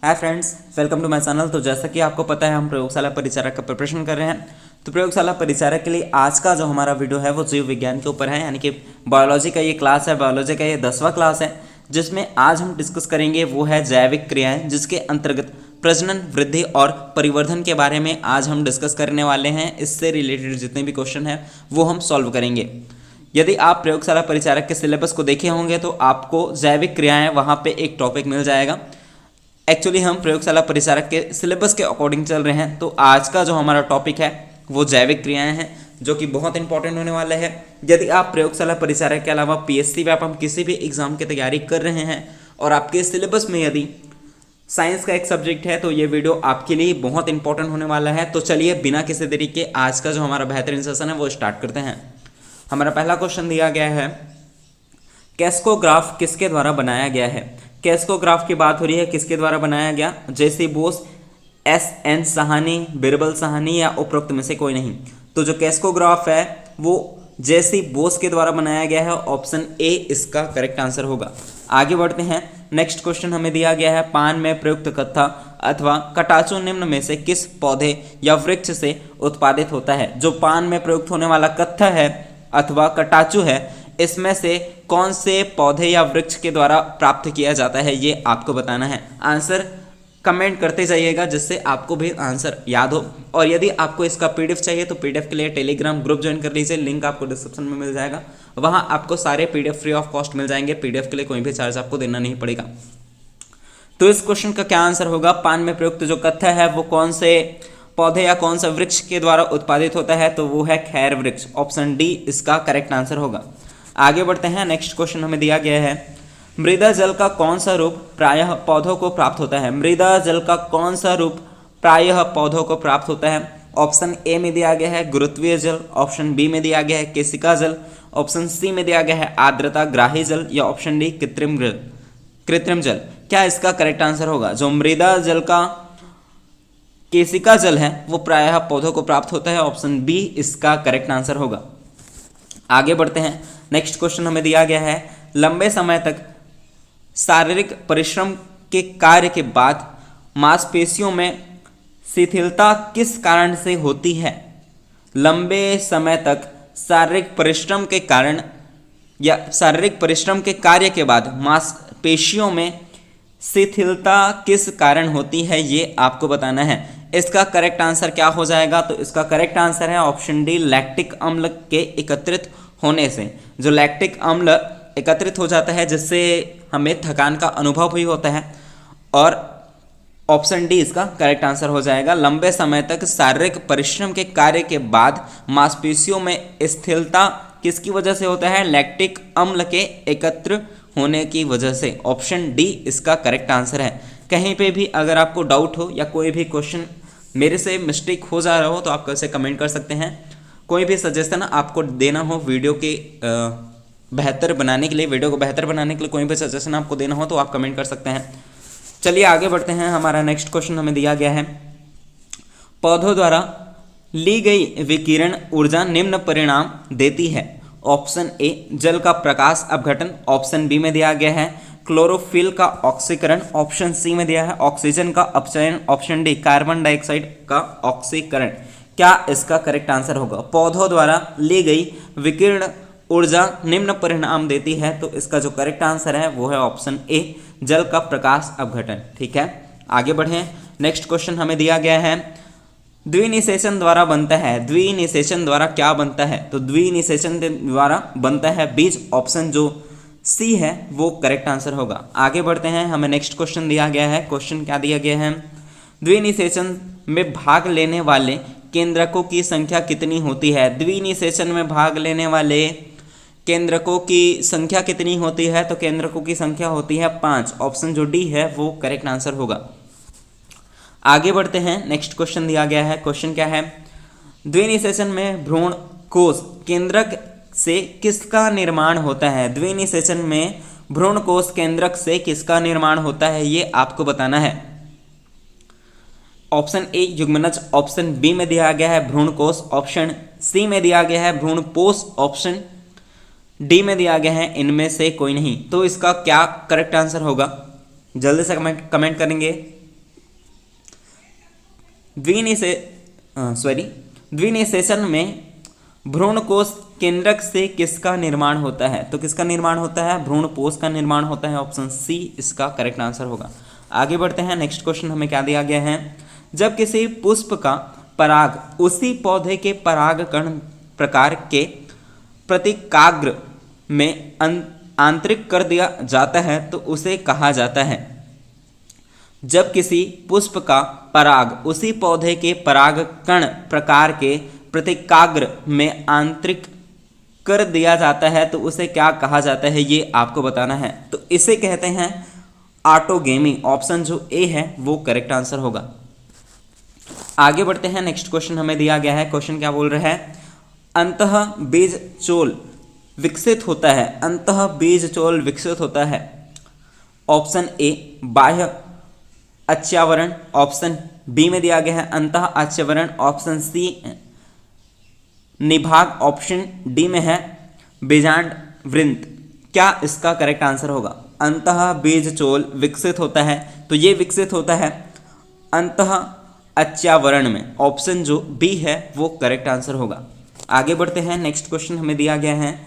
Hi friends, welcome to my channel. तो जैसा कि आपको पता है हम प्रयोगशाला परिचारक का प्रिपरेशन कर रहे हैं। तो प्रयोगशाला परिचारक के लिए आज का जो हमारा वीडियो है वो जीव विज्ञान के ऊपर है, यानी कि बायोलॉजी का ये क्लास है। बायोलॉजी का ये 10वां क्लास है, जिसमें आज हम डिस्कस करेंगे वो है जैविक क्रियाएं, जिसके अंतर्गत प्रजनन, वृद्धि और परिवर्धन के बारे में आज हम डिस्कस करने वाले हैं। इससे रिलेटेड जितने भी क्वेश्चन हैं वो हम सॉल्व करेंगे। यदि आप प्रयोगशाला परिचारक के सिलेबस को देखे होंगे तो आपको जैविक क्रियाएं वहाँ पे एक टॉपिक मिल जाएगा। एक्चुअली हम प्रयोगशाला परिचारक के सिलेबस के अकॉर्डिंग चल रहे हैं। तो आज का जो हमारा टॉपिक है वो जैविक क्रियाएं हैं, जो कि बहुत इंपॉर्टेंट होने वाला है। यदि आप प्रयोगशाला परिचारक के अलावा पीएससी में आप किसी भी एग्जाम की तैयारी कर रहे हैं और आपके सिलेबस में यदि साइंस का एक सब्जेक्ट है तो ये वीडियो आपके लिए बहुत इंपॉर्टेंट होने वाला है। तो चलिए बिना किसी देरी के आज का जो हमारा बेहतरीन सेशन है वो स्टार्ट करते हैं। हमारा पहला क्वेश्चन दिया गया है, कैस्कोग्राफ किसके द्वारा बनाया गया है। कैस्कोग्राफ की बात हो रही है, किसके द्वारा बनाया गया? जेसी बोस, एस.एन. साहनी, बिरबल साहनी या उपरोक्त में से कोई नहीं। तो जो कैस्कोग्राफ है वो जेसी बोस के द्वारा बनाया गया है। ऑप्शन ए इसका करेक्ट आंसर होगा। आगे बढ़ते हैं। नेक्स्ट क्वेश्चन हमें दिया गया है, पान में प्रयुक्त कत्था अथवा कटाचू निम्न में से किस पौधे या वृक्ष से उत्पादित होता है। जो पान में प्रयुक्त होने वाला कत्था है अथवा कटाचू है, इसमें से कौन से पौधे या वृक्ष के द्वारा प्राप्त किया जाता है, ये आपको बताना है। आंसर कमेंट करते जाइएगा जिससे आपको भी आंसर याद हो। और यदि आपको इसका पीडीएफ चाहिए तो पीडीएफ के लिए टेलीग्राम ग्रुप ज्वाइन कर लीजिए, लिंक आपको डिस्क्रिप्शन में मिल जाएगा। वहां आपको सारे पीडीएफ फ्री ऑफ कॉस्ट मिल जाएंगे। पीडीएफ के लिए कोई भी चार्ज आपको देना नहीं पड़ेगा। तो इस क्वेश्चन का क्या आंसर होगा? पान में प्रयुक्त जो कत्था है वो कौन से पौधे या कौन सा वृक्ष के द्वारा उत्पादित होता है? तो वो है खैर वृक्ष। ऑप्शन डी इसका करेक्ट आंसर होगा। आगे बढ़ते हैं। नेक्स्ट क्वेश्चन हमें दिया गया है, मृदा जल का कौन सा रूप प्रायः पौधों को प्राप्त होता है। मृदा जल का कौन सा रूप प्रायः पौधों को प्राप्त होता है? ऑप्शन ए में दिया गया है गुरुत्वीय जल, ऑप्शन बी में दिया गया है केशिका जल, ऑप्शन सी में दिया गया है आर्द्रता ग्राही जल या ऑप्शन डी कृत्रिम जल। क्या इसका करेक्ट आंसर होगा? जो मृदा जल का केशिका जल है वो प्रायः पौधों को प्राप्त होता है। ऑप्शन बी इसका करेक्ट आंसर होगा। आगे बढ़ते हैं। नेक्स्ट क्वेश्चन हमें दिया गया है, लंबे समय तक शारीरिक परिश्रम के कार्य के बाद मांसपेशियों में शिथिलता किस कारण से होती है। लंबे समय तक शारीरिक परिश्रम के कारण या शारीरिक परिश्रम के कार्य के बाद मांसपेशियों में शिथिलता किस कारण होती है, ये आपको बताना है। इसका करेक्ट आंसर क्या हो जाएगा? तो इसका करेक्ट आंसर है ऑप्शन डी, लैक्टिक अम्ल के एकत्रित होने से। जो लैक्टिक अम्ल एकत्रित हो जाता है जिससे हमें थकान का अनुभव भी होता है। और ऑप्शन डी इसका करेक्ट आंसर हो जाएगा। लंबे समय तक शारीरिक परिश्रम के कार्य के बाद मांसपेशियों में स्थिरता किसकी वजह से होता है? लैक्टिक अम्ल के एकत्र होने की वजह से। ऑप्शन डी इसका करेक्ट आंसर है। कहीं पे भी अगर आपको डाउट हो या कोई भी क्वेश्चन मेरे से मिस्टेक हो जा रहा हो तो आप कैसे कमेंट कर सकते हैं। कोई भी सजेशन आपको देना हो वीडियो के बेहतर बनाने के लिए, वीडियो को बेहतर बनाने के लिए कोई भी सजेशन आपको देना हो तो आप कमेंट कर सकते हैं। चलिए आगे बढ़ते हैं। हमारा नेक्स्ट क्वेश्चन हमें दिया गया है, पौधों द्वारा ली गई विकिरण ऊर्जा निम्न परिणाम देती है। ऑप्शन ए जल का प्रकाश अपघटन, ऑप्शन बी में दिया गया है क्लोरोफिल का ऑक्सीकरण, ऑप्शन सी में दिया है ऑक्सीजन का अपचयन, ऑप्शन डी कार्बन डाइऑक्साइड का ऑक्सीकरण। क्या इसका करेक्ट आंसर होगा? पौधों द्वारा ली गई विकिरण ऊर्जा निम्न परिणाम देती है, तो इसका जो करेक्ट आंसर है वो है ऑप्शन ए, जल का प्रकाश अपघटन। ठीक है, आगे बढ़ें। नेक्स्ट क्वेश्चन हमें दिया गया है, द्विनिषेचन द्वारा बनता है। द्विनिषेचन द्वारा क्या बनता है? तो द्विनिषेचन द्वारा बनता है बीज। ऑप्शन जो सी है वो करेक्ट आंसर होगा। आगे बढ़ते हैं। हमें नेक्स्ट क्वेश्चन दिया गया है। क्वेश्चन क्या दिया गया है, द्विनिषेचन में भाग लेने वाले केंद्रकों की संख्या कितनी होती है। द्विनिषेचन में भाग लेने वाले केंद्रकों की संख्या कितनी होती है? तो केंद्रकों की संख्या होती है 5। ऑप्शन जो डी है वो करेक्ट आंसर होगा। आगे बढ़ते हैं। नेक्स्ट क्वेश्चन दिया गया है। क्वेश्चन क्या है, द्विनिषेचन में भ्रूण कोश केंद्रक से किसका निर्माण होता है। द्विनिषेचन में भ्रूण कोश केंद्रक से किसका निर्माण होता है, ये आपको बताना है। ऑप्शन ए युग्मनज, ऑप्शन बी में दिया गया है भ्रूणकोश, ऑप्शन सी में दिया गया है भ्रूणपोष, ऑप्शन डी में दिया गया है इनमें से कोई नहीं। तो इसका क्या करेक्ट आंसर होगा? जल्दी से कमेंट करेंगे। द्विनिषेचन में भ्रूणकोश केंद्रक से किसका निर्माण होता है? तो किसका निर्माण होता है? भ्रूणपोष का निर्माण होता है। ऑप्शन सी इसका करेक्ट आंसर होगा। आगे बढ़ते हैं। नेक्स्ट क्वेश्चन हमें क्या दिया गया है? जब किसी पुष्प का पराग उसी पौधे के परागकण प्रकार के प्रतिकाग्र में आंतरिक कर दिया जाता है तो उसे कहा जाता है। जब किसी पुष्प का पराग उसी पौधे के परागकण प्रकार के प्रतिकाग्र में आंतरिक कर दिया जाता है तो उसे क्या कहा जाता है, ये आपको बताना है। तो इसे कहते हैं ऑटोगेमी। ऑप्शन जो ए है वो करेक्ट आंसर होगा। आगे बढ़ते हैं। नेक्स्ट क्वेश्चन हमें दिया गया है। क्वेश्चन क्या बोल रहा है? अंतः बीज चोल विकसित होता है। अंतः बीज चोल विकसित होता है। ऑप्शन ए बाह्य अच्छावरण, ऑप्शन बी में दिया गया है अंतः अच्छावरण, ऑप्शन सी निभाग, ऑप्शन डी में है बीजांड वृंत। क्या इसका करेक्ट आंसर होगा? अंतः बीज चोल विकसित होता है तो ये विकसित होता है अंतः अच्छावरण में। ऑप्शन जो बी है वो करेक्ट आंसर होगा। आगे बढ़ते हैं। नेक्स्ट क्वेश्चन हमें दिया गया है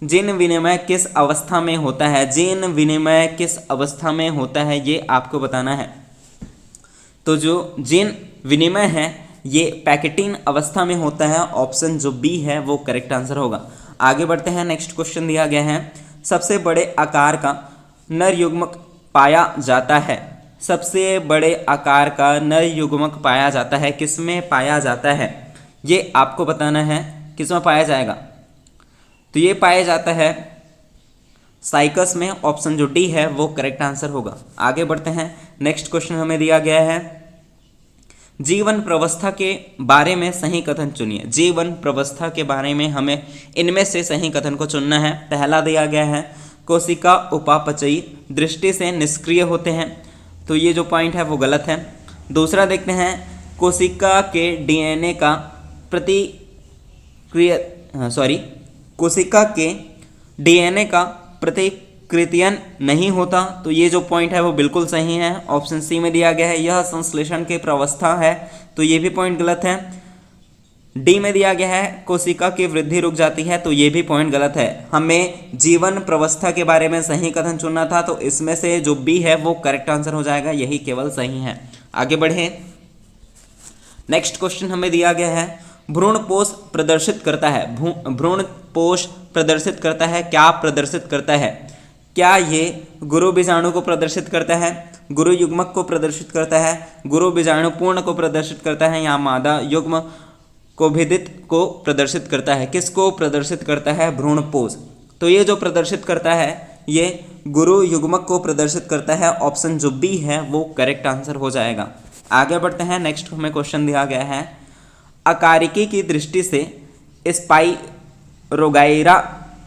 जीन विनिमय किस अवस्था में होता है? जीन विनिमय किस अवस्था में होता है ये आपको बताना है। तो जो जीन विनिमय है ये पैकेटिन अवस्था में होता है। ऑप्शन जो बी है वो करेक्ट आंसर होगा। आगे बढ़ते हैं। नेक्स्ट क्वेश्चन दिया गया है सबसे बड़े आकार का नर युग्मक पाया जाता है। सबसे बड़े आकार का नर युग्मक पाया जाता है, किसमें पाया जाता है ये आपको बताना है। किसमें पाया जाएगा? तो ये पाया जाता है साइकस में। ऑप्शन जो डी है वो करेक्ट आंसर होगा। आगे बढ़ते हैं। नेक्स्ट क्वेश्चन हमें दिया गया है जीवन प्रवस्था के बारे में सही कथन चुनिए। जीवन प्रवस्था के बारे में हमें इनमें से सही कथन को चुनना है। पहला दिया गया है कोशिका उपापचयी दृष्टि से निष्क्रिय होते हैं, तो ये जो पॉइंट है वो गलत है। दूसरा देखते हैं कोशिका के डीएनए का कोशिका के डीएनए का प्रतिकृतियन नहीं होता, तो ये जो पॉइंट है वो बिल्कुल सही है। ऑप्शन सी में दिया गया है यह संश्लेषण की प्रवस्था है, तो ये भी पॉइंट गलत है। डी में दिया गया है कोशिका की वृद्धि रुक जाती है, तो ये भी पॉइंट गलत है। हमें जीवन प्रवस्था के बारे में सही कथन चुनना था, तो इसमें से जो बी है वो करेक्ट आंसर हो जाएगा, यही केवल सही है। आगे बढ़े। नेक्स्ट क्वेश्चन हमें दिया गया है भ्रूणपोष प्रदर्शित करता है। भ्रूणपोष प्रदर्शित करता है, क्या प्रदर्शित करता है? क्या ये गुरु बीजाणु को प्रदर्शित करता है, गुरु युग्मक को प्रदर्शित करता है, गुरु बीजाणु पूर्ण को प्रदर्शित करता है, या मादा युग्म को भेदित को प्रदर्शित करता है? किसको प्रदर्शित करता है? भ्रूणपोष। तो ये जो प्रदर्शित करता है ये गुरु युग्मक को प्रदर्शित करता है। ऑप्शन जो बी है वो करेक्ट आंसर हो जाएगा। आगे बढ़ते हैं। नेक्स्ट हमें क्वेश्चन दिया गया है अकारिकी की दृष्टि से स्पाइरोगाइरा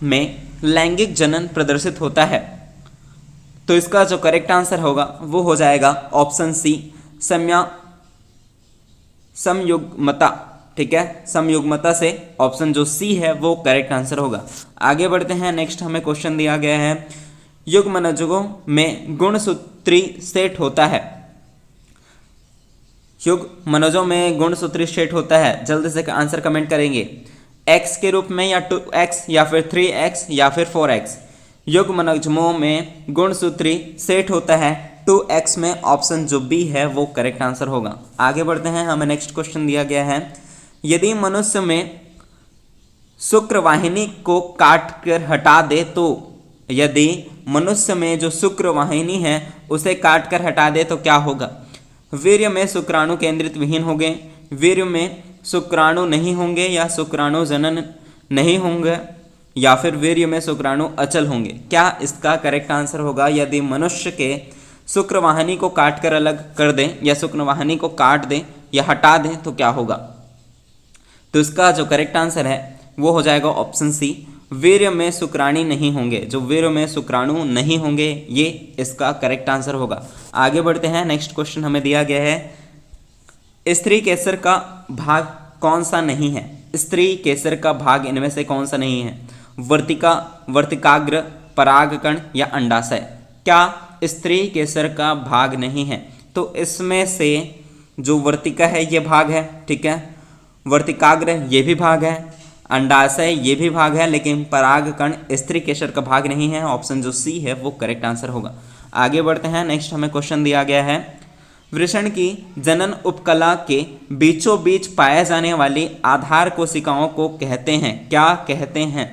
में लैंगिक जनन प्रदर्शित होता है, तो इसका जो करेक्ट आंसर होगा वो हो जाएगा ऑप्शन सी समयुग्मता। ठीक है, समयुग्मता से ऑप्शन जो सी है वो करेक्ट आंसर होगा। आगे बढ़ते हैं। नेक्स्ट हमें क्वेश्चन दिया गया है युग्मनजुगों में गुणसूत्री सेट होता है। युग्मनजों में गुणसूत्री सेट होता है, जल्दी से आंसर कमेंट करेंगे। x के रूप में या 2x या फिर 3x या फिर 4x। युग्मनजों में गुणसूत्री सेट होता है 2x में। ऑप्शन जो बी है वो करेक्ट आंसर होगा। आगे बढ़ते हैं। हमें नेक्स्ट क्वेश्चन दिया गया है यदि मनुष्य में शुक्रवाहिनी को काट कर हटा दे तो, यदि मनुष्य में जो शुक्रवाहिनी है उसे काट कर हटा दे तो क्या होगा? वीर्य में शुक्राणु केंद्रित विहीन होंगे, वीर्य में शुक्राणु नहीं होंगे, या शुक्राणु जनन नहीं होंगे, या फिर वीर्य में शुक्राणु अचल होंगे? क्या इसका करेक्ट आंसर होगा? यदि मनुष्य के शुक्रवाहिनी को काट कर अलग कर दें या शुक्रवाहिनी को काट दें या हटा दें तो क्या होगा? तो इसका जो करेक्ट आंसर है वो हो जाएगा ऑप्शन सी वीर्य में शुक्राणु नहीं होंगे। जो वीर्य में शुक्राणु नहीं होंगे ये इसका करेक्ट आंसर होगा। आगे बढ़ते हैं। नेक्स्ट क्वेश्चन हमें दिया गया है स्त्री केसर का भाग कौन सा नहीं है? स्त्री केसर का भाग इनमें से कौन सा नहीं है? वर्तिकाग्र, परागकण या अंडाशय? क्या स्त्री केसर का भाग नहीं है? तो इसमें से जो वर्तिका है ये भाग है, ठीक है, वर्तिकाग्र ये भी भाग है, अंडाशय ये भी भाग है, लेकिन परागकण स्त्री केशर का भाग नहीं है। ऑप्शन जो सी है वो करेक्ट आंसर होगा। आगे बढ़ते हैं। नेक्स्ट हमें क्वेश्चन दिया गया है, वृषण की जनन उपकला के बीचों बीच पाए जाने वाली आधार कोशिकाओं को कहते हैं, क्या कहते हैं?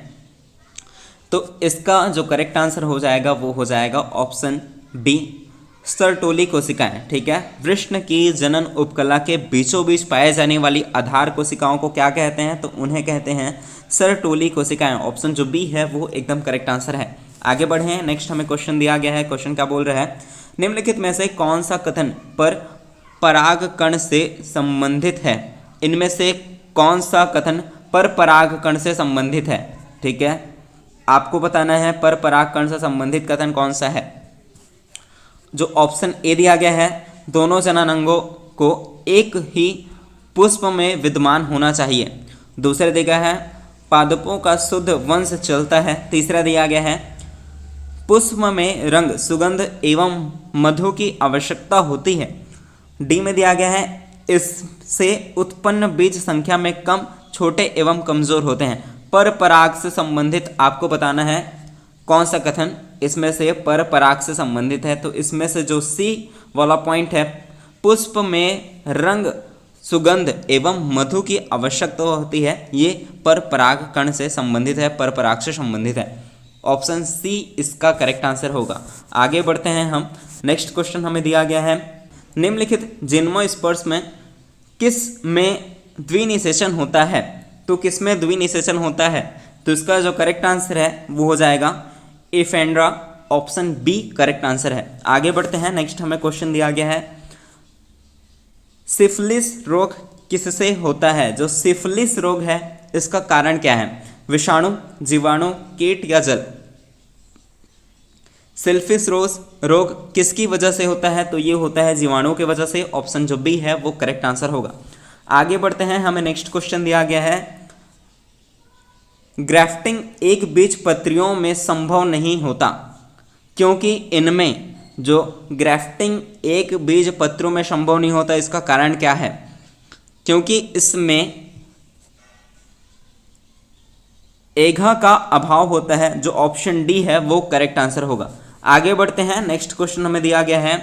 तो इसका जो करेक्ट आंसर हो जाएगा वो हो जाएगा ऑप्शन बी, सरटोली कोशिकाएं, ठीक है। वृषण की जनन उपकला के बीचों बीच पाए जाने वाली आधार कोशिकाओं को क्या कहते हैं? तो उन्हें कहते हैं सरटोली कोशिकाएं। ऑप्शन जो बी है वो एकदम करेक्ट आंसर है। आगे बढ़े। नेक्स्ट हमें क्वेश्चन दिया गया है। क्वेश्चन क्या बोल रहा है, निम्नलिखित में से कौन सा कथन पर परागकण से संबंधित है? इनमें से कौन सा कथन पर परागकण से संबंधित है? ठीक है, आपको बताना है पर परागकण से संबंधित कथन कौन सा है। जो ऑप्शन ए दिया गया है, दोनों जननांगों को एक ही पुष्प में विद्यमान होना चाहिए। दूसरा दिया गया है, पादपों का शुद्ध वंश चलता है। तीसरा दिया गया है, पुष्प में रंग, सुगंध एवं मधु की आवश्यकता होती है। डी में दिया गया है, इससे उत्पन्न बीज संख्या में कम, छोटे एवं कमजोर होते हैं। पर पराग से संबंधित आपको बताना है कौन सा कथन इसमें से पर पराग से संबंधित है। तो इसमें से जो सी वाला पॉइंट है, पुष्प में रंग, सुगंध एवं मधु की आवश्यकता होती है, ये पर पराग कण से संबंधित है, पर पराग से संबंधित है। ऑप्शन सी इसका करेक्ट आंसर होगा। आगे बढ़ते हैं हम। नेक्स्ट क्वेश्चन हमें दिया गया है, निम्नलिखित जिम्नोस्पर्म में किस में द्विनिषेचन होता है? तो किस में द्विनिषेचन होता है? तो इसका जो करेक्ट आंसर है वो हो जाएगा एफेंड्रा। ऑप्शन बी करेक्ट आंसर है। आगे बढ़ते हैं। नेक्स्ट हमें क्वेश्चन दिया गया है, सिफिलिस रोग किससे होता है? जो सिफिलिस रोग है इसका कारण क्या है? विषाणु, जीवाणु, कीट या जल? सिफिलिस रोग किसकी वजह से होता है? तो ये होता है जीवाणु की वजह से। ऑप्शन जो बी है वो करेक्ट आंसर होगा। आगे बढ़ते हैं। हमें नेक्स्ट क्वेश्चन दिया गया है, ग्राफ्टिंग एक बीजपत्रियों में संभव नहीं होता, क्योंकि इनमें जो ग्राफ्टिंग एक बीजपत्रों में संभव नहीं होता, इसका कारण क्या है? क्योंकि इसमें एघा का अभाव होता है। जो ऑप्शन डी है वो करेक्ट आंसर होगा। आगे बढ़ते हैं। नेक्स्ट क्वेश्चन हमें दिया गया है,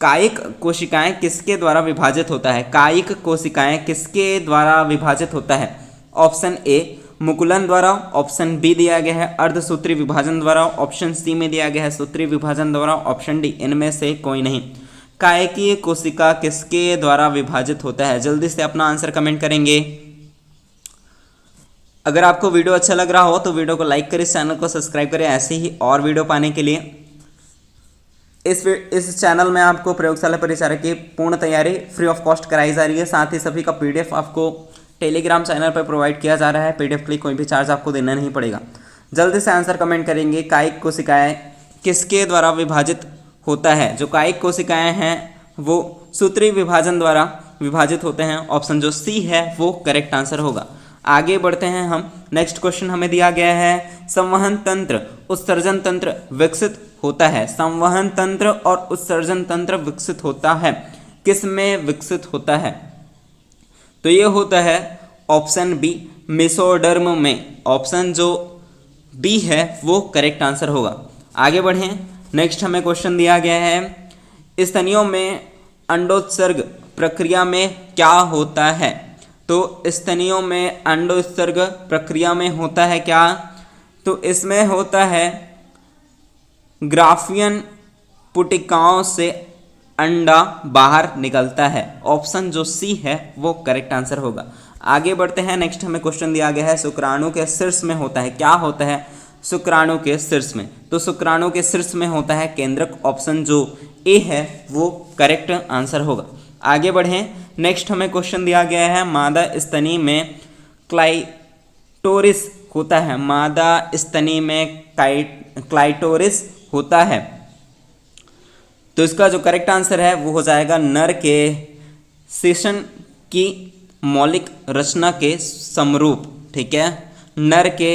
कायिक कोशिकाएं किसके द्वारा विभाजित होता है? कायिक कोशिकाएं किसके द्वारा विभाजित होता है? ऑप्शन ए मुकुलन द्वारा, ऑप्शन बी दिया गया है अर्धसूत्री विभाजन द्वारा, ऑप्शन सी में दिया गया है सूत्री विभाजन द्वारा, ऑप्शन डी इनमें से कोई नहीं। कायिकीय कोशिका किसके द्वारा विभाजित होता है? जल्दी से अपना आंसर कमेंट करेंगे। अगर आपको वीडियो अच्छा लग रहा हो तो वीडियो को लाइक करें, चैनल को सब्सक्राइब करें ऐसे ही और वीडियो पाने के लिए। इस चैनल में आपको प्रयोगशाला परिचारक की पूर्ण तैयारी फ्री ऑफ कॉस्ट कराई जा रही है। साथ ही सभी का पीडीएफ आपको टेलीग्राम चैनल पर प्रोवाइड किया जा रहा है। पीडीएफ के लिए कोई भी चार्ज आपको देना नहीं पड़ेगा। जल्दी से आंसर कमेंट करेंगे, कायिक कोशिकाएं किसके द्वारा विभाजित होता है? जो कायिक कोशिकाएं हैं वो सूत्री विभाजन द्वारा विभाजित होते हैं। ऑप्शन जो सी है वो करेक्ट आंसर होगा। आगे बढ़ते हैं हम। नेक्स्ट क्वेश्चन हमें दिया गया है, संवहन तंत्र उत्सर्जन तंत्र विकसित होता है। संवहन तंत्र और उत्सर्जन तंत्र विकसित होता है, किस में विकसित होता है? तो ये होता है ऑप्शन बी मेसोडर्म में। ऑप्शन जो बी है वो करेक्ट आंसर होगा। आगे बढ़ें। नेक्स्ट हमें क्वेश्चन दिया गया है, स्तनियों में अंडोत्सर्ग प्रक्रिया में क्या होता है? तो स्तनियों में अंडोत्सर्ग प्रक्रिया में होता है क्या? तो इसमें होता है ग्राफियन पुटिकाओं से अंडा बाहर निकलता है। ऑप्शन जो सी है वो करेक्ट आंसर होगा। आगे बढ़ते हैं। नेक्स्ट हमें क्वेश्चन दिया गया है, शुक्राणु के शीर्ष में होता है, क्या होता है शुक्राणु के शीर्ष में? तो शुक्राणु के शीर्ष में होता है केंद्रक। ऑप्शन जो ए है वो करेक्ट आंसर होगा। आगे बढ़ें। नेक्स्ट हमें क्वेश्चन दिया गया है, मादा स्तनी में क्लाइटोरिस होता है। मादा स्तनी में क्लाइटोरिस होता है। तो इसका जो करेक्ट आंसर है वो हो जाएगा नर के सेशन की मौलिक रचना के समरूप। ठीक है, नर के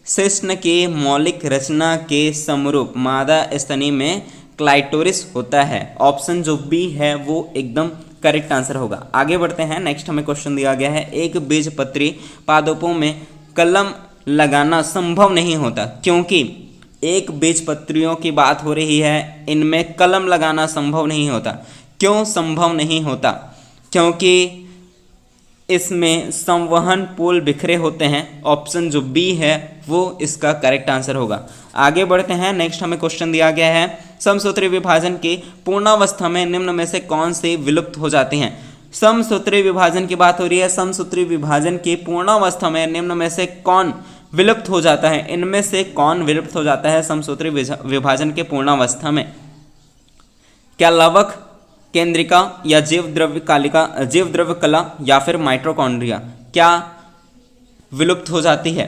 शेषन की मौलिक रचना के समरूप मादा स्तनी में क्लाइटोरिस होता है। ऑप्शन जो बी है वो एकदम करेक्ट आंसर होगा। आगे बढ़ते हैं, नेक्स्ट हमें क्वेश्चन दिया गया है, एक बीजपत्री पादपों में कलम लगाना संभव नहीं होता क्योंकि एक बीजपत्रियों की बात हो रही है, इनमें कलम लगाना संभव नहीं होता। क्यों संभव नहीं होता? क्योंकि इसमें संवहन पोल बिखरे होते हैं। ऑप्शन जो बी है वो इसका करेक्ट आंसर होगा। आगे बढ़ते हैं, नेक्स्ट हमें क्वेश्चन दिया गया है, समसूत्री विभाजन की पूर्णावस्था में निम्न में से कौन से विलुप्त हो जाते हैं? समसूत्री विभाजन की बात हो रही है। समसूत्री विभाजन की पूर्णावस्था में निम्न में से कौन विलुप्त हो जाता है? इनमें से कौन विलुप्त हो जाता है समसूत्री विभाजन के पूर्णावस्था में? क्या लवक, केंद्रिका या जीव द्रव्य कला या फिर माइटोकॉन्ड्रिया क्या विलुप्त हो जाती है?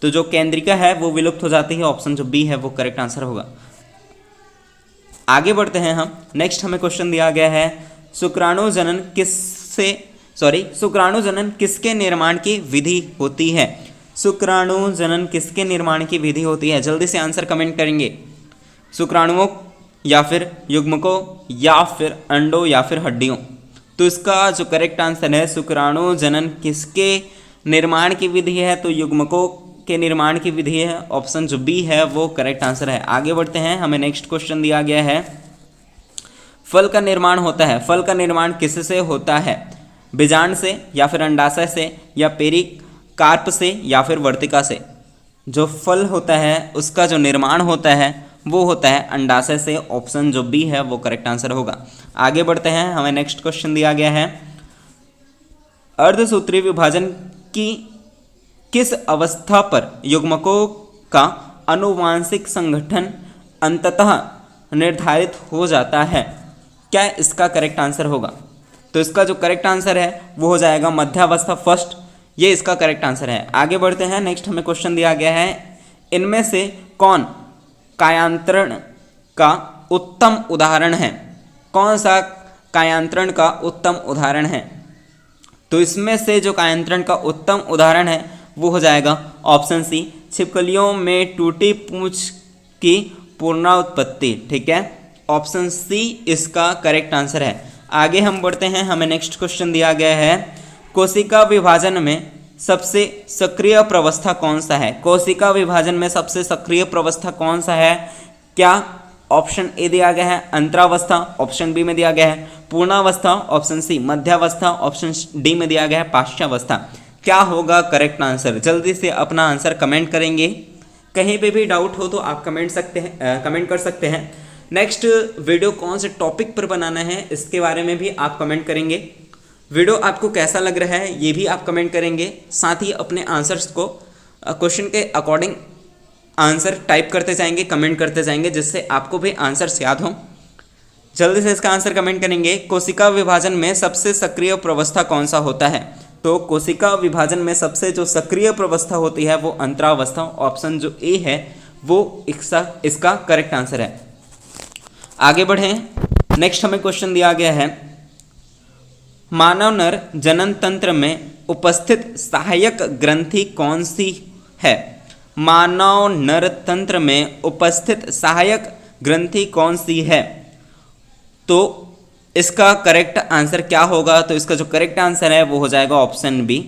तो जो केंद्रिका है वो विलुप्त हो जाती है। ऑप्शन जो बी है वो करेक्ट आंसर होगा। आगे बढ़ते हैं हम, नेक्स्ट हमें क्वेश्चन दिया गया है, शुक्राणु जनन किसके निर्माण की विधि होती है? शुक्राणु जनन किसके निर्माण की विधि होती है? जल्दी से आंसर कमेंट करेंगे। शुक्राणुओं या फिर युग्मकों या फिर अंडों या फिर हड्डियों? तो इसका जो करेक्ट आंसर है, शुक्राणु जनन किसके निर्माण की विधि है? तो युग्मकों के निर्माण की विधि है। ऑप्शन जो बी है वो करेक्ट आंसर है। आगे बढ़ते हैं, हमें नेक्स्ट क्वेश्चन दिया गया है, फल का निर्माण होता है, फल का निर्माण किससे होता है? बीजांड से या फिर अंडाशय से या पेरिकार्प से या फिर वर्तिका से? जो फल होता है उसका जो निर्माण होता है वो होता है अंडाशय से। ऑप्शन जो बी है वो करेक्ट आंसर होगा। आगे बढ़ते हैं, हमें नेक्स्ट क्वेश्चन दिया गया है, अर्धसूत्री विभाजन की किस अवस्था पर युग्मकों का आनुवांशिक संगठन अंततः निर्धारित हो जाता है? क्या इसका करेक्ट आंसर होगा? तो इसका जो करेक्ट आंसर है वो हो जाएगा मध्यावस्था फर्स्ट, ये इसका करेक्ट आंसर है। आगे बढ़ते हैं, नेक्स्ट हमें क्वेश्चन दिया गया है, इनमें से कौन कायांतरण का उत्तम उदाहरण है? कौन सा कायांतरण का उत्तम उदाहरण है? तो इसमें से जो कायांतरण का उत्तम उदाहरण है वो हो जाएगा ऑप्शन सी, छिपकलियों में टूटी पूंछ की पुनराउत्पत्ति। ठीक है, ऑप्शन सी इसका करेक्ट आंसर है। आगे हम बढ़ते हैं, हमें नेक्स्ट क्वेश्चन दिया गया है, कोशिका विभाजन में सबसे सक्रिय प्रवस्था कौन सा है? कोशिका विभाजन में सबसे सक्रिय प्रवस्था कौन सा है? क्या ऑप्शन ए दिया गया है अंतरावस्था, ऑप्शन बी में दिया गया है पूर्णावस्था, ऑप्शन सी मध्यावस्था, ऑप्शन डी में दिया गया है पाश्चावस्था? क्या होगा करेक्ट आंसर? जल्दी से अपना आंसर कमेंट करेंगे। कहीं पे भी डाउट हो तो आप कमेंट कर सकते हैं। नेक्स्ट वीडियो कौन से टॉपिक पर बनाना है इसके बारे में भी आप कमेंट करेंगे। वीडियो आपको कैसा लग रहा है ये भी आप कमेंट करेंगे। साथ ही अपने आंसर्स को क्वेश्चन के अकॉर्डिंग आंसर टाइप करते जाएंगे, कमेंट करते जाएंगे, जिससे आपको भी आंसर्स याद हों। जल्दी से इसका आंसर कमेंट करेंगे। कोशिका विभाजन में सबसे सक्रिय प्रवस्था कौन सा होता है? तो कोशिका विभाजन में सबसे जो सक्रिय प्रवस्था होती है वो अंतरावस्था। ऑप्शन जो ए है वो इसका करेक्ट आंसर है। आगे बढ़ें, नेक्स्ट हमें क्वेश्चन दिया गया है, मानव नर जनन तंत्र में उपस्थित सहायक ग्रंथि कौन सी है? मानव नर तंत्र में उपस्थित सहायक ग्रंथि कौन सी है? तो इसका करेक्ट आंसर क्या होगा? तो इसका जो करेक्ट आंसर है वो हो जाएगा ऑप्शन बी,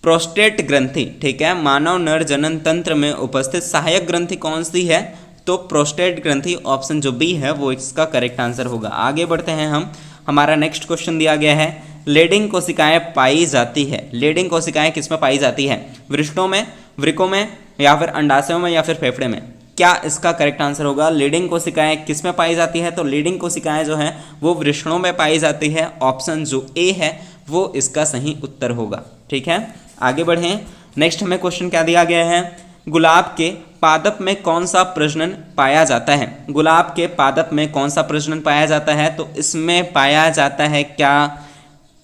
प्रोस्टेट ग्रंथि। ठीक है, मानव नर जनन तंत्र में उपस्थित सहायक ग्रंथि कौन सी है? तो प्रोस्टेट ग्रंथि। ऑप्शन जो बी है वो इसका करेक्ट आंसर होगा। आगे बढ़ते हैं हम, हमारा नेक्स्ट क्वेश्चन दिया गया है, लेडिंग कोशिकाएं पाई जाती है। लेडिंग कोशिकाएं किस में पाई जाती है? वृषणों में, वृकों में या फिर अंडाशयों में या फिर फेफड़े में? क्या इसका करेक्ट आंसर होगा? लीडिंग कोशिकाएं किस में पाई जाती है? तो लीडिंग कोशिकाएं जो हैं वो वृषणों में पाई जाती है। ऑप्शन जो ए है वो इसका सही उत्तर होगा। ठीक है, आगे बढ़ें, नेक्स्ट हमें क्वेश्चन क्या दिया गया है, गुलाब के पादप में कौन सा प्रजनन पाया जाता है? गुलाब के पादप में कौन सा प्रजनन पाया जाता है? तो इसमें पाया जाता है क्या?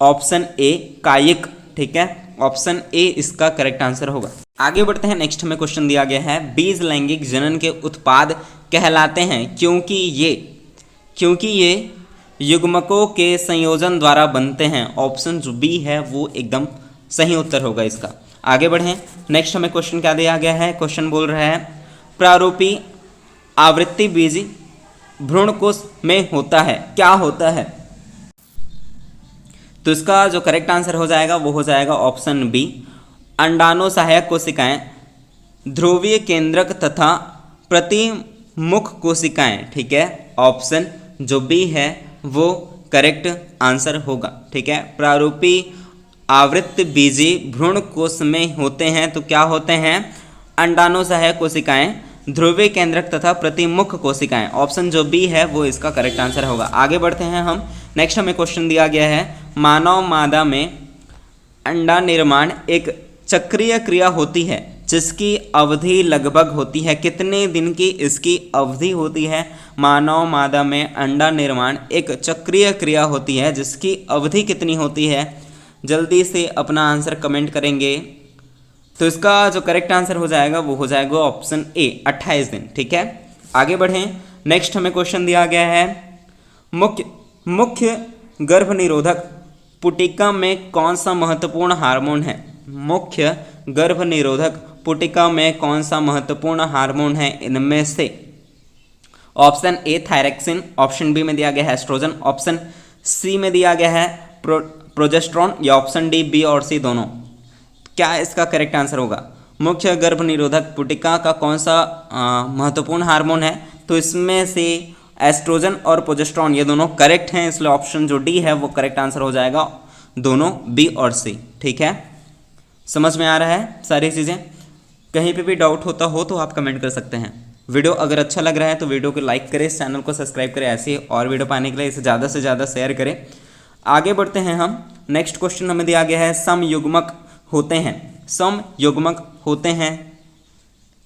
ऑप्शन ए कायिक। ठीक है, ऑप्शन ए इसका करेक्ट आंसर होगा। आगे बढ़ते हैं, नेक्स्ट हमें क्वेश्चन दिया गया है, बीज लैंगिक जनन के उत्पाद कहलाते हैं क्योंकि ये युग्मकों के संयोजन द्वारा बनते हैं। ऑप्शन जो बी है वो एकदम सही उत्तर होगा इसका। आगे बढ़ें, नेक्स्ट हमें क्वेश्चन क्या दिया गया है, क्वेश्चन बोल रहा है प्रारूपी आवृत्ति बीज भ्रूण कोश में होता है, क्या होता है? तो इसका जो करेक्ट आंसर हो जाएगा वो हो जाएगा ऑप्शन बी, अंडाणु सहायक कोशिकाएं, ध्रुवीय केंद्रक तथा प्रतिमुख कोशिकाएं। ठीक है, ऑप्शन जो बी है वो करेक्ट आंसर होगा। ठीक है, प्रारूपी आवृत्त बीजी भ्रूण कोश में होते हैं, तो क्या होते हैं? अंडाणु सहायक कोशिकाएं, ध्रुवीय केंद्रक तथा प्रतिमुख कोशिकाएं। ऑप्शन जो बी है वो इसका करेक्ट आंसर होगा। आगे बढ़ते हैं हम। नेक्स्ट हमें क्वेश्चन दिया गया है, मानव मादा में अंडा निर्माण एक चक्रीय क्रिया होती है जिसकी अवधि लगभग होती है, कितने दिन की इसकी अवधि होती है? मानव मादा में अंडा निर्माण एक चक्रीय क्रिया होती है जिसकी अवधि कितनी होती है? जल्दी से अपना आंसर कमेंट करेंगे। तो इसका जो करेक्ट आंसर हो जाएगा वो हो जाएगा ऑप्शन ए, 28 दिन। ठीक है, आगे बढ़ें। नेक्स्ट हमें क्वेश्चन दिया गया है, मुख्य गर्भनिरोधक पुटिका में कौन सा महत्वपूर्ण हार्मोन है? मुख्य गर्भनिरोधक पुटिका में कौन सा महत्वपूर्ण हार्मोन है इनमें से? Option A thyroxine, option B में दिया गया है एस्ट्रोजन, ऑप्शन सी में दिया गया है प्रोजेस्टेरॉन, या ऑप्शन डी बी और सी दोनों। क्या इसका करेक्ट आंसर होगा? मुख्य गर्भनिरोधक पुटिका का कौन सा महत्वपूर्ण हार्मोन है? तो इसमें से एस्ट्रोजन और प्रोजेस्टेरॉन ये दोनों करेक्ट हैं, इसलिए ऑप्शन जो डी है वो करेक्ट आंसर हो जाएगा, दोनों बी और सी। ठीक है, समझ में आ रहा है सारी चीज़ें? कहीं पे भी डाउट होता हो तो आप कमेंट कर सकते हैं। वीडियो अगर अच्छा लग रहा है तो वीडियो को लाइक करें, इस चैनल को सब्सक्राइब करें, ऐसे और वीडियो पाने के लिए इसे ज़्यादा से ज़्यादा शेयर करें। आगे बढ़ते हैं हम। नेक्स्ट क्वेश्चन हमें दिया गया है, समयुग्मक होते हैं, समयुग्मक होते हैं,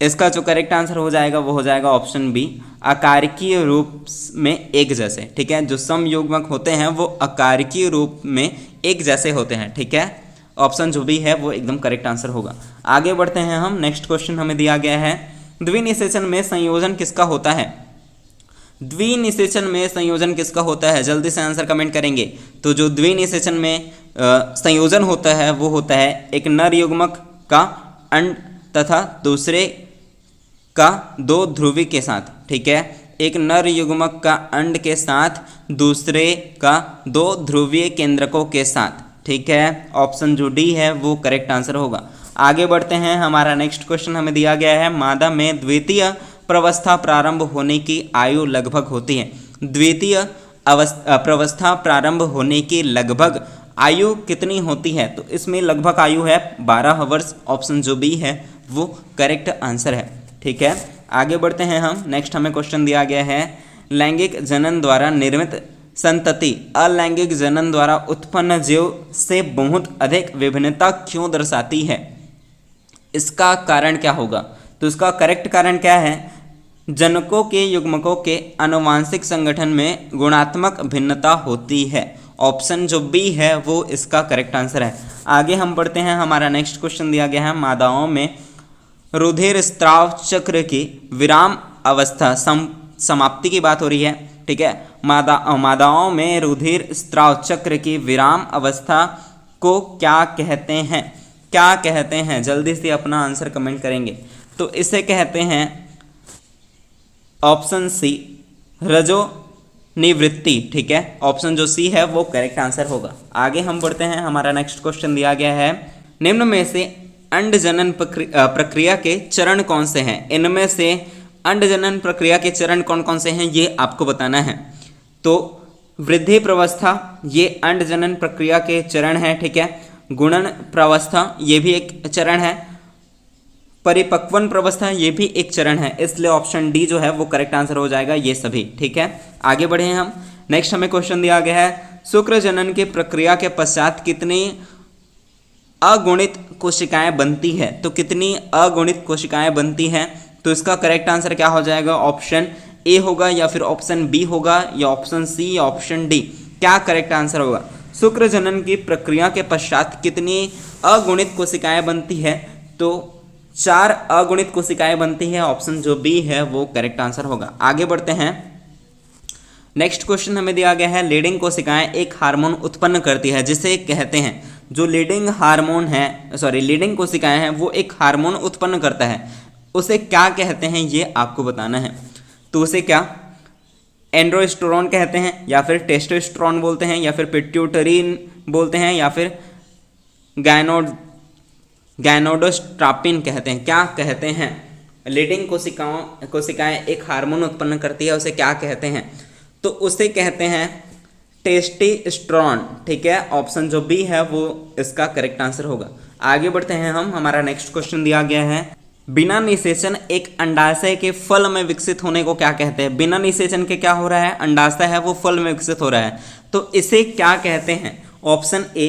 इसका जो करेक्ट आंसर हो जाएगा वो हो जाएगा ऑप्शन बी, आकारिकीय रूप में एक जैसे। ठीक है, जो समयुग्मक होते हैं वो आकारिकीय रूप में एक जैसे होते हैं। ठीक है, ऑप्शन जो भी है वो एकदम करेक्ट आंसर होगा। आगे बढ़ते हैं हम। नेक्स्ट क्वेश्चन हमें दिया गया है, द्विनिषेचन में संयोजन किसका होता है? द्विनिषेचन में संयोजन किसका होता है? जल्दी से आंसर कमेंट करेंगे। तो जो द्विनिषेचन में संयोजन होता है वो होता है एक नर युग्मक का अंड तथा दूसरे का दो ध्रुवी के साथ। ठीक है, एक नर युग्मक का अंड के साथ दूसरे का दो ध्रुवीय केंद्रकों के साथ। ठीक है, ऑप्शन जो डी है वो करेक्ट आंसर होगा। आगे बढ़ते हैं। हमारा नेक्स्ट क्वेश्चन हमें दिया गया है, मादा में द्वितीय प्रवस्था प्रारंभ होने की आयु लगभग होती है। द्वितीय प्रवस्था प्रारंभ होने की लगभग आयु कितनी होती है? तो इसमें लगभग आयु है 12 वर्ष, ऑप्शन जो बी है वो करेक्ट आंसर है। ठीक है, आगे बढ़ते हैं हम। नेक्स्ट हमें क्वेश्चन दिया गया है, लैंगिक जनन द्वारा निर्मित संतति अलैंगिक जनन द्वारा उत्पन्न जीव से बहुत अधिक विभिन्नता क्यों दर्शाती है? इसका कारण क्या होगा? तो इसका करेक्ट कारण क्या है? जनकों के युग्मकों के आनुवांशिक संगठन में गुणात्मक भिन्नता होती है। ऑप्शन जो बी है वो इसका करेक्ट आंसर है। आगे हम बढ़ते हैं। हमारा नेक्स्ट क्वेश्चन दिया गया है, मादाओं में रुधिर स्त्राव चक्र की विराम अवस्था समाप्ति की बात हो रही है। ठीक है, मादाओं में रुधिर स्त्राव चक्र की विराम अवस्था को क्या कहते हैं? क्या कहते हैं? जल्दी से अपना आंसर कमेंट करेंगे। तो इसे कहते हैं ऑप्शन सी, रजो निवृत्ति। ठीक है, ऑप्शन जो सी है वो करेक्ट आंसर होगा। आगे हम बढ़ते हैं। हमारा नेक्स्ट क्वेश्चन दिया गया है, निम्न में से अंड जनन प्रक्रिया के चरण कौन से हैं? इनमें से अंड जनन प्रक्रिया के चरण कौन कौन से हैं ये आपको बताना है। तो वृद्धि प्रवस्था ये अंड जनन प्रक्रिया के चरण है। ठीक है, गुणन प्रवस्था ये भी एक चरण है, परिपक्वन प्रवस्था ये भी एक चरण है, इसलिए ऑप्शन डी जो है वो करेक्ट आंसर हो जाएगा ये सभी। ठीक है, आगे बढ़े हम। नेक्स्ट हमें क्वेश्चन दिया गया है, शुक्र जनन की प्रक्रिया के पश्चात कितनी अगुणित कोशिकाएं बनती है? तो कितनी अगुणित कोशिकाएं बनती हैं? तो इसका करेक्ट आंसर क्या हो जाएगा? ऑप्शन ए होगा या फिर ऑप्शन बी होगा या ऑप्शन सी या ऑप्शन डी। क्या करेक्ट आंसर होगा? शुक्र जनन की प्रक्रिया के पश्चात कितनी अगुणित कोशिकाएं बनती है? तो 4 अगुणित कोशिकाएं बनती है, ऑप्शन जो बी है वो करेक्ट आंसर होगा। आगे बढ़ते हैं। नेक्स्ट क्वेश्चन हमें दिया गया है, लीडिंग कोशिकाएं एक हार्मोन उत्पन्न करती है जिसे कहते हैं, जो लीडिंग हार्मोन है लीडिंग कोशिकाएं हैं वो एक हार्मोन उत्पन्न करता है, उसे क्या कहते हैं ये आपको बताना है। तो उसे क्या एंड्रोस्टेरोन कहते हैं, या फिर टेस्टोस्टेरोन बोलते हैं, या फिर पिट्यूटरीन बोलते हैं, या फिर गायनोडोस्ट्रापिन कहते हैं। क्या कहते हैं? लीडिंग कोशिकाएं एक हार्मोन उत्पन्न करती है, उसे क्या कहते हैं? तो उसे कहते हैं टेस्टोस्टेरोन। ठीक है, ऑप्शन जो बी है वो इसका करेक्ट आंसर होगा। आगे बढ़ते हैं हम। हमारा नेक्स्ट क्वेश्चन दिया गया है, बिना निषेचन एक अंडाशय के फल में विकसित होने को क्या कहते हैं? बिना निषेचन के क्या हो रहा है? अंडाशय है वो फल में विकसित हो रहा है, तो इसे क्या कहते हैं? ऑप्शन ए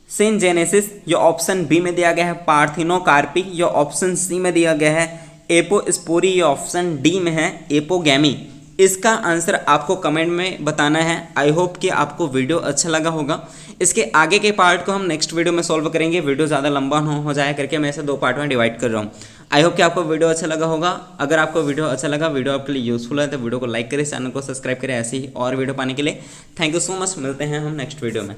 सिनजेनेसिस, या ऑप्शन बी में दिया गया है पार्थिनोकार्पी, या ऑप्शन सी में दिया गया है एपोस्पोरी, या ऑप्शन डी में है एपोगैमी। इसका आंसर आपको कमेंट में बताना है। आई होप कि आपको वीडियो अच्छा लगा होगा। इसके आगे के पार्ट को हम नेक्स्ट वीडियो में सॉल्व करेंगे। वीडियो ज़्यादा लंबा हो जाए करके मैं इसे 2 पार्ट में डिवाइड कर रहा हूँ। आई होप कि आपको वीडियो अच्छा लगा होगा। अगर आपको वीडियो अच्छा लगा, वीडियो आपके लिए यूजफुल है, तो वीडियो को लाइक करें, चैनल को सब्सक्राइब करें ऐसे ही और वीडियो पाने के लिए। Thank you so much. मिलते हैं हम नेक्स्ट वीडियो में।